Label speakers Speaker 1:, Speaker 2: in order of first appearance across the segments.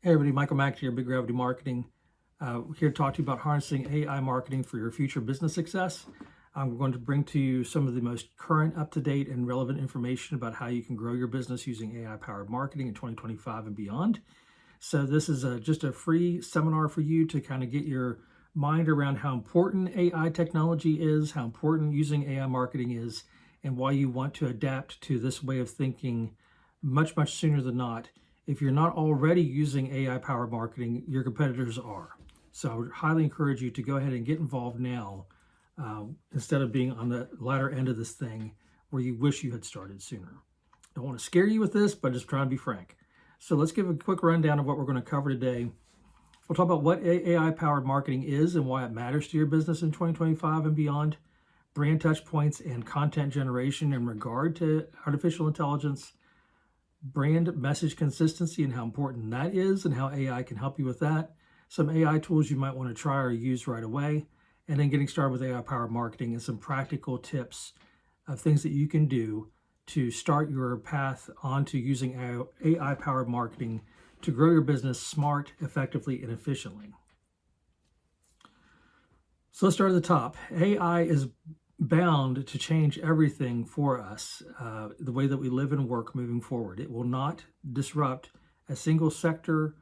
Speaker 1: Hey everybody, Michael Mack here, Big Gravity Marketing. Here to talk to you about harnessing AI marketing for your future business success. I'm going to bring to you some of the most current, up-to-date, and relevant information about how you can grow your business using AI-powered marketing in 2025 and beyond. So this is just a free seminar for you to kind of get your mind around how important AI technology is, how important using AI marketing is, and why you want to adapt to this way of thinking much, much sooner than not. If you're not already using AI-powered marketing, your competitors are. So I would highly encourage you to go ahead and get involved now instead of being on the latter end of this thing where you wish you had started sooner. Don't want to scare you with this, but just trying to be frank. So let's give a quick rundown of what we're going to cover today. We'll talk about what AI-powered marketing is and why it matters to your business in 2025 and beyond, brand touch points and content generation in regard to artificial intelligence, brand message consistency and how important that is and how AI can help you with that, some AI tools you might want to try or use right away, and then getting started with AI-powered marketing and some practical tips of things that you can do to start your path onto using AI-powered marketing to grow your business smart, effectively, and efficiently. So let's start at the top. AI is bound to change everything for us, the way that we live and work moving forward. It will not disrupt a single sector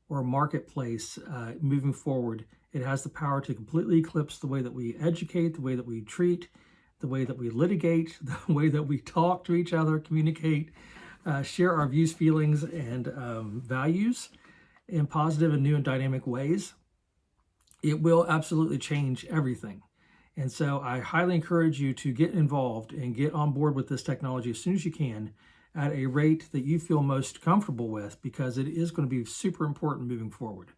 Speaker 1: or marketplace moving forward. It has the power to completely eclipse the way that we educate, the way that we treat, the way that we litigate, the way that we talk to each other, communicate, share our views, feelings, and values in positive and new and dynamic ways. It will absolutely change everything. And so I highly encourage you to get involved and get on board with this technology as soon as you can at a rate that you feel most comfortable with, because it is going to be super important moving forward.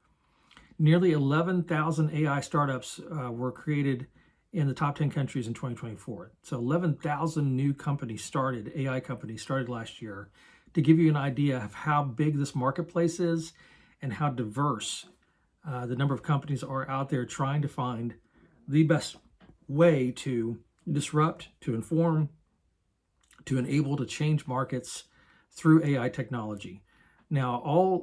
Speaker 1: Nearly 11,000 AI startups were created in the top 10 countries in 2024. So 11,000 new companies started, AI companies started last year, to give you an idea of how big this marketplace is and how diverse the number of companies are out there trying to find the best way to disrupt, to inform, to enable, to change markets through AI technology. Now,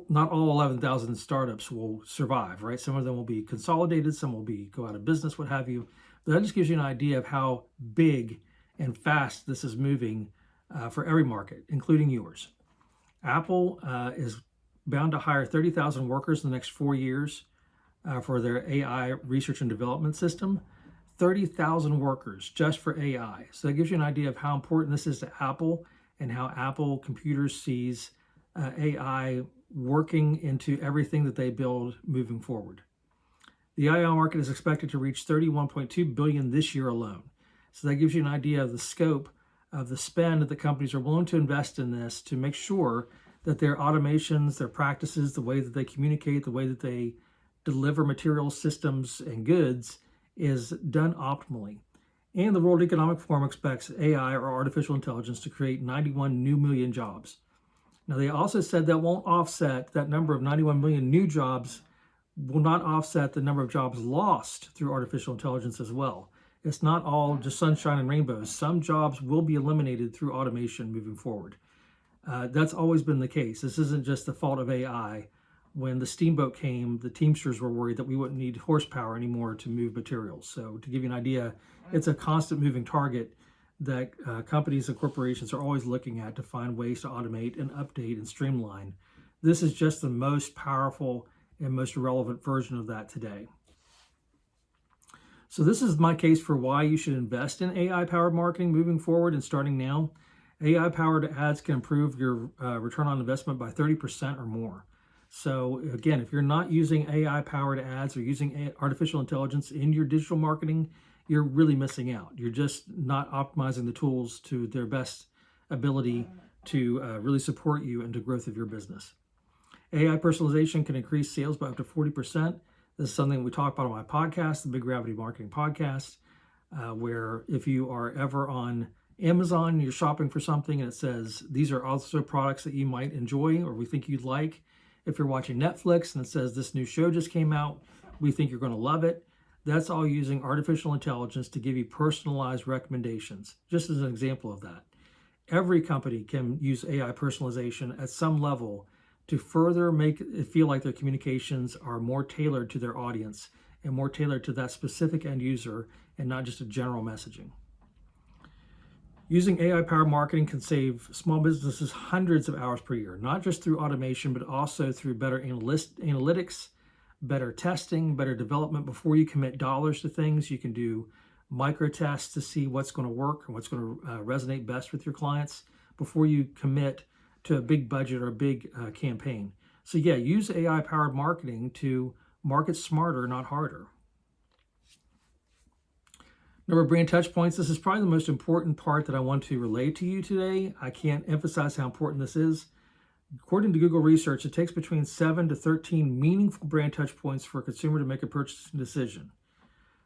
Speaker 1: not all 11,000 startups will survive, right? Some of them will be consolidated, some will go out of business, what have you. But that just gives you an idea of how big and fast this is moving for every market, including yours. Apple is bound to hire 30,000 workers in the next 4 years for their AI research and development system. 30,000 workers just for AI. So that gives you an idea of how important this is to Apple and how Apple Computers sees AI working into everything that they build moving forward. The AI market is expected to reach $31.2 billion this year alone. So that gives you an idea of the scope of the spend that the companies are willing to invest in this to make sure that their automations, their practices, the way that they communicate, the way that they deliver materials, systems, and goods is done optimally. And the World Economic Forum expects AI, or artificial intelligence, to create 91 million jobs. Now, they also said that won't offset, that number of 91 million new jobs will not offset the number of jobs lost through artificial intelligence as well. It's not all just sunshine and rainbows. Some jobs will be eliminated through automation moving forward. That's always been the case. This isn't just the fault of AI. When the steamboat came, the Teamsters were worried that we wouldn't need horsepower anymore to move materials. So to give you an idea, it's a constant moving target that companies and corporations are always looking at to find ways to automate and update and streamline. This is just the most powerful and most relevant version of that today. So this is my case for why you should invest in AI-powered marketing moving forward and starting now. AI-powered ads can improve your return on investment by 30% or more. So again, if you're not using AI-powered ads or using artificial intelligence in your digital marketing, you're really missing out. You're just not optimizing the tools to their best ability to really support you and the growth of your business. AI personalization can increase sales by up to 40%. This is something we talk about on my podcast, the Big Gravity Marketing Podcast, where if you are ever on Amazon, you're shopping for something and it says, these are also products that you might enjoy or we think you'd like. If you're watching Netflix and it says this new show just came out, we think you're going to love it. That's all using artificial intelligence to give you personalized recommendations, just as an example of that. Every company can use AI personalization at some level to further make it feel like their communications are more tailored to their audience and more tailored to that specific end user and not just a general messaging. Using AI-powered marketing can save small businesses hundreds of hours per year, not just through automation, but also through better analytics, better testing, better development. Before you commit dollars to things, you can do micro tests to see what's going to work and what's going to resonate best with your clients before you commit to a big budget or a big campaign. So yeah, use AI-powered marketing to market smarter, not harder. Number of brand touch points. This is probably the most important part that I want to relay to you today. I can't emphasize how important this is. According to Google research, it takes between 7 to 13 meaningful brand touch points for a consumer to make a purchasing decision.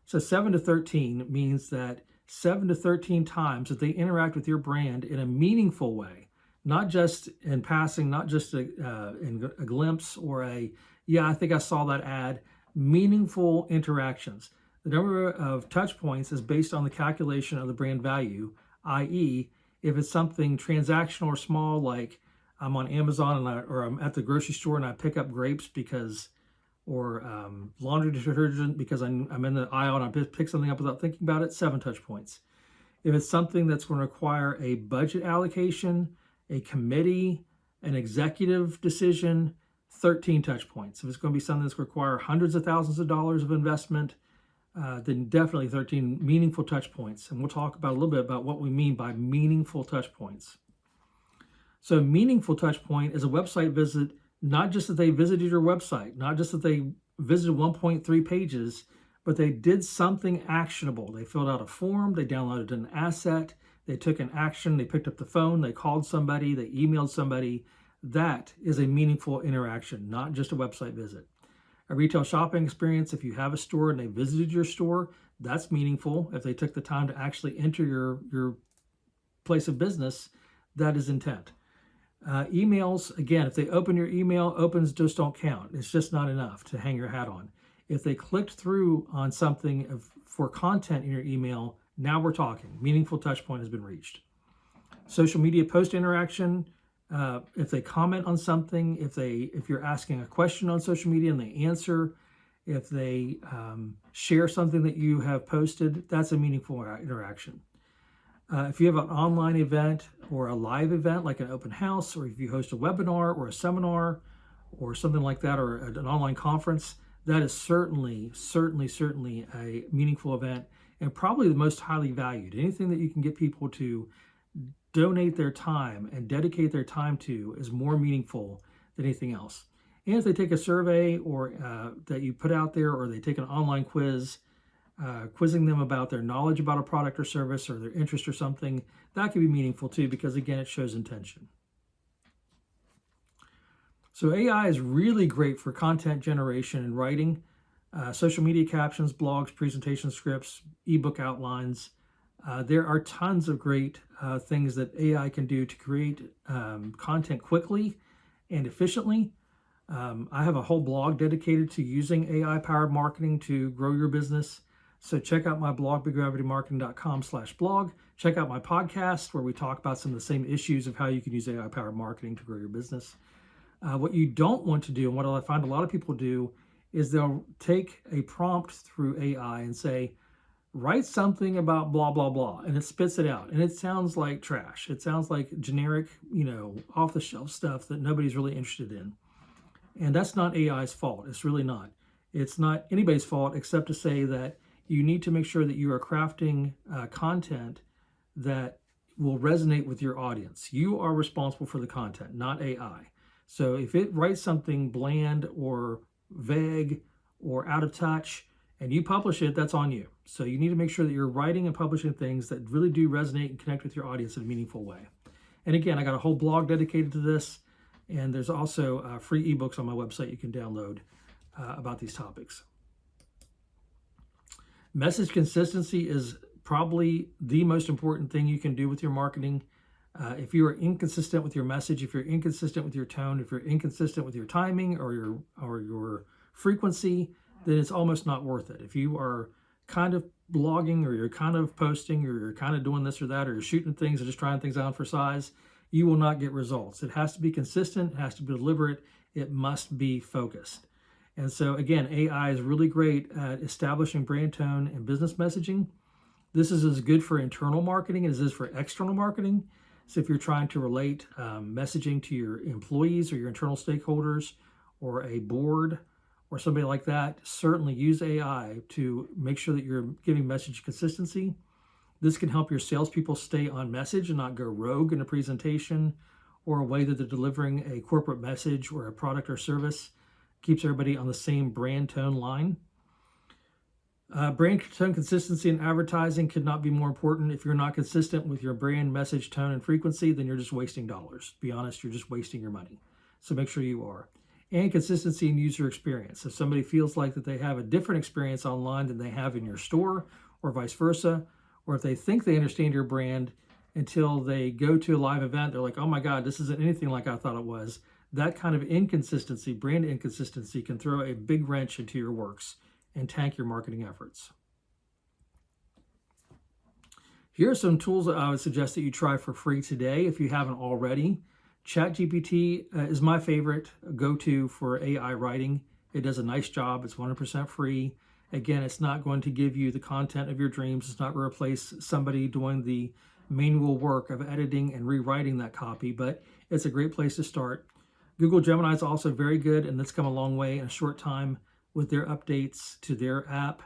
Speaker 1: So 7 to 13 means that 7 to 13 times that they interact with your brand in a meaningful way, not just in passing, not just in a glimpse or yeah, I think I saw that ad, meaningful interactions. The number of touch points is based on the calculation of the brand value, i.e., if it's something transactional or small, like I'm on Amazon or I'm at the grocery store and I pick up grapes or laundry detergent because I'm in the aisle and I pick something up without thinking about it, 7 touch points. If it's something that's going to require a budget allocation, a committee, an executive decision, 13 touch points. If it's going to be something that's going to require hundreds of thousands of dollars of investment, then definitely 13 meaningful touch points. And we'll talk about a little bit about what we mean by meaningful touch points. So meaningful touch point is a website visit, not just that they visited your website, not just that they visited 1.3 pages, but they did something actionable. They filled out a form, they downloaded an asset, they took an action, they picked up the phone, they called somebody, they emailed somebody. That is a meaningful interaction, not just a website visit. A retail shopping experience, if you have a store and they visited your store, that's meaningful. If they took the time to actually enter your place of business, that is intent. Emails, again, if they open your email, opens just don't count. It's just not enough to hang your hat on. If they clicked through on something for content in your email, now we're talking. Meaningful touch point has been reached. Social media post interaction, if they comment on something, if you're asking a question on social media and they answer, if they share something that you have posted, that's a meaningful interaction. If you have an online event or a live event like an open house, or if you host a webinar or a seminar or something like that, or an online conference, that is certainly a meaningful event and probably the most highly valued. Anything that you can get people to donate their time and dedicate their time to is more meaningful than anything else. And if they take a survey or that you put out there, or they take an online quiz, quizzing them about their knowledge about a product or service or their interest or something, that can be meaningful too, because again, it shows intention. So AI is really great for content generation and writing, social media captions, blogs, presentation scripts, ebook outlines. There are tons of great things that AI can do to create content quickly and efficiently. I have a whole blog dedicated to using AI-powered marketing to grow your business. So check out my blog, biggravitymarketing.com/blog. Check out my podcast where we talk about some of the same issues of how you can use AI-powered marketing to grow your business. What you don't want to do, and what I find a lot of people do, is they'll take a prompt through AI and say, write something about blah, blah, blah, and it spits it out. And it sounds like trash. It sounds like generic, off-the-shelf stuff that nobody's really interested in. And that's not AI's fault. It's really not. It's not anybody's fault except to say that you need to make sure that you are crafting content that will resonate with your audience. You are responsible for the content, not AI. So if it writes something bland or vague or out of touch and you publish it, that's on you. So you need to make sure that you're writing and publishing things that really do resonate and connect with your audience in a meaningful way. And again, I got a whole blog dedicated to this, and there's also free ebooks on my website you can download about these topics. Message consistency is probably the most important thing you can do with your marketing. If you are inconsistent with your message, if you're inconsistent with your tone, if you're inconsistent with your timing or your frequency, then it's almost not worth it. If you are kind of blogging, or you're kind of posting, or you're kind of doing this or that, or you're shooting things and just trying things out for size, you will not get results. It has to be consistent, it has to be deliberate, it must be focused. And so again, AI is really great at establishing brand tone and business messaging. This is as good for internal marketing as it is for external marketing. So if you're trying to relate messaging to your employees or your internal stakeholders or a board or somebody like that, certainly use AI to make sure that you're giving message consistency. This can help your salespeople stay on message and not go rogue in a presentation or a way that they're delivering a corporate message or a product or service. Keeps everybody on the same brand tone line. Brand tone consistency in advertising could not be more important. If you're not consistent with your brand message, tone, and frequency, then you're just wasting dollars. Be honest, you're just wasting your money. So make sure you are. And consistency in user experience. If somebody feels like that they have a different experience online than they have in your store, or vice versa, or if they think they understand your brand until they go to a live event, they're like, oh my God, this isn't anything like I thought it was. That kind of inconsistency, brand inconsistency, can throw a big wrench into your works and tank your marketing efforts. Here are some tools that I would suggest that you try for free today if you haven't already. ChatGPT is my favorite go-to for AI writing. It does a nice job. It's 100% free. Again, it's not going to give you the content of your dreams. It's not going to replace somebody doing the manual work of editing and rewriting that copy, but it's a great place to start. Google Gemini is also very good, and it's come a long way in a short time with their updates to their app.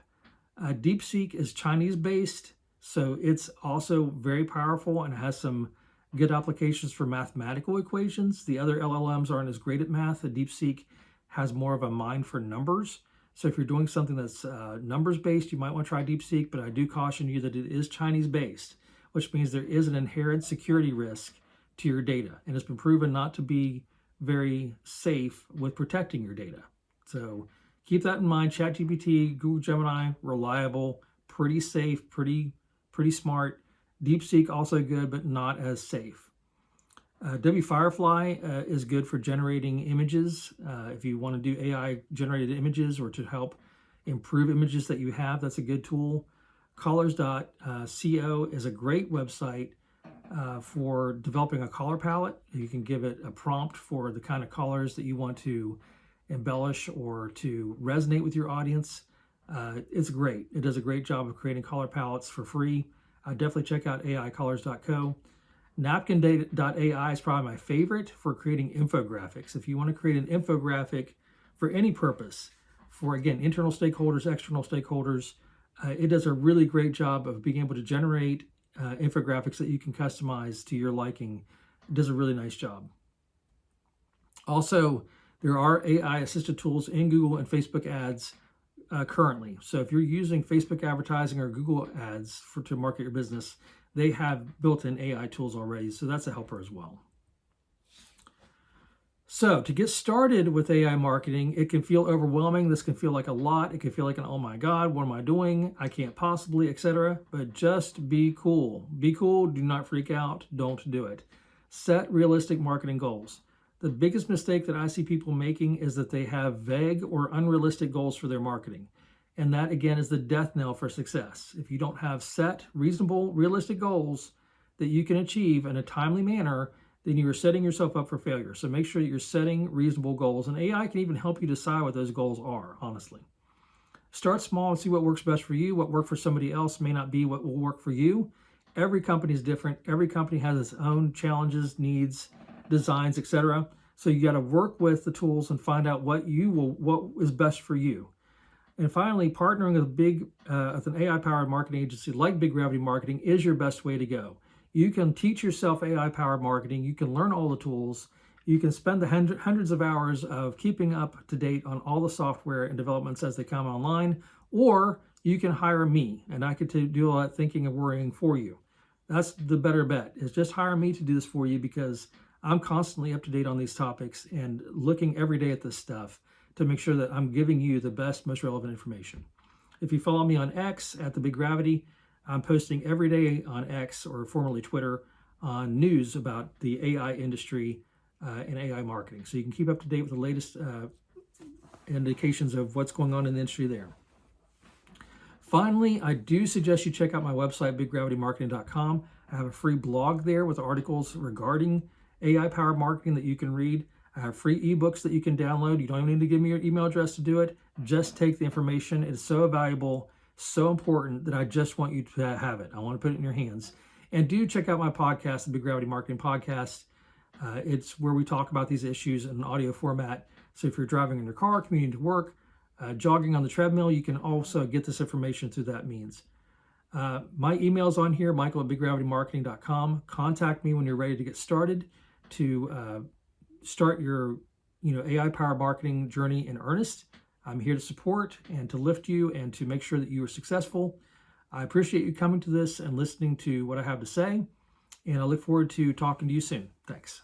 Speaker 1: DeepSeek is Chinese-based, so it's also very powerful and has some good applications for mathematical equations. The other LLMs aren't as great at math. The DeepSeek has more of a mind for numbers. So if you're doing something that's numbers-based, you might want to try DeepSeek, but I do caution you that it is Chinese-based, which means there is an inherent security risk to your data, and it's been proven not to be very safe with protecting your data. So keep that in mind. ChatGPT, Google Gemini, reliable, pretty safe, pretty smart. DeepSeek also good, but not as safe. WFirefly is good for generating images. If you want to do AI generated images or to help improve images that you have, that's a good tool. Colors.co is a great website for developing a color palette. You can give it a prompt for the kind of colors that you want to embellish or to resonate with your audience. It's great. It does a great job of creating color palettes for free. Definitely check out aicolors.co. Napkin.ai is probably my favorite for creating infographics. If you want to create an infographic for any purpose, for again, internal stakeholders, external stakeholders, it does a really great job of being able to generate infographics that you can customize to your liking. It does a really nice job. Also, there are AI assisted tools in Google and Facebook ads currently. So if you're using Facebook advertising or Google ads to market your business, they have built-in AI tools already. So that's a helper as well. So to get started with AI marketing, it can feel overwhelming. This can feel like a lot. It can feel like an, oh my God, what am I doing? I can't possibly, etc. But just be cool. Be cool. Do not freak out. Don't do it. Set realistic marketing goals. The biggest mistake that I see people making is that they have vague or unrealistic goals for their marketing. And that, again, is the death knell for success. If you don't have set, reasonable, realistic goals that you can achieve in a timely manner, then you are setting yourself up for failure. So make sure that you're setting reasonable goals. And AI can even help you decide what those goals are, honestly. Start small and see what works best for you. What worked for somebody else may not be what will work for you. Every company is different. Every company has its own challenges, needs, designs, etc. So you got to work with the tools and find out what is best for you. And finally, partnering with an AI-powered marketing agency like Big Gravity Marketing is your best way to go. You can teach yourself AI-powered marketing. You can learn all the tools. You can spend the hundreds of hours of keeping up to date on all the software and developments as they come online, or you can hire me, and I could do all that thinking and worrying for you. That's the better bet, is just hire me to do this for you, because I'm constantly up to date on these topics and looking every day at this stuff to make sure that I'm giving you the best, most relevant information. If you follow me on X at The Big Gravity, I'm posting every day on X, or formerly Twitter, on news about the AI industry and AI marketing. So you can keep up to date with the latest indications of what's going on in the industry there. Finally, I do suggest you check out my website, biggravitymarketing.com. I have a free blog there with articles regarding AI powered marketing that you can read. I have free ebooks that you can download. You don't even need to give me your email address to do it. Just take the information. It's so valuable, so important that I just want you to have it. I want to put it in your hands. And do check out my podcast, the Big Gravity Marketing Podcast. It's where we talk about these issues in an audio format. So if you're driving in your car, commuting to work, jogging on the treadmill, you can also get this information through that means. My email's on here, michael@biggravitymarketing.com. Contact me when you're ready to get started to start your AI powered marketing journey in earnest. I'm here to support and to lift you and to make sure that you are successful. I appreciate you coming to this and listening to what I have to say, and I look forward to talking to you soon. Thanks.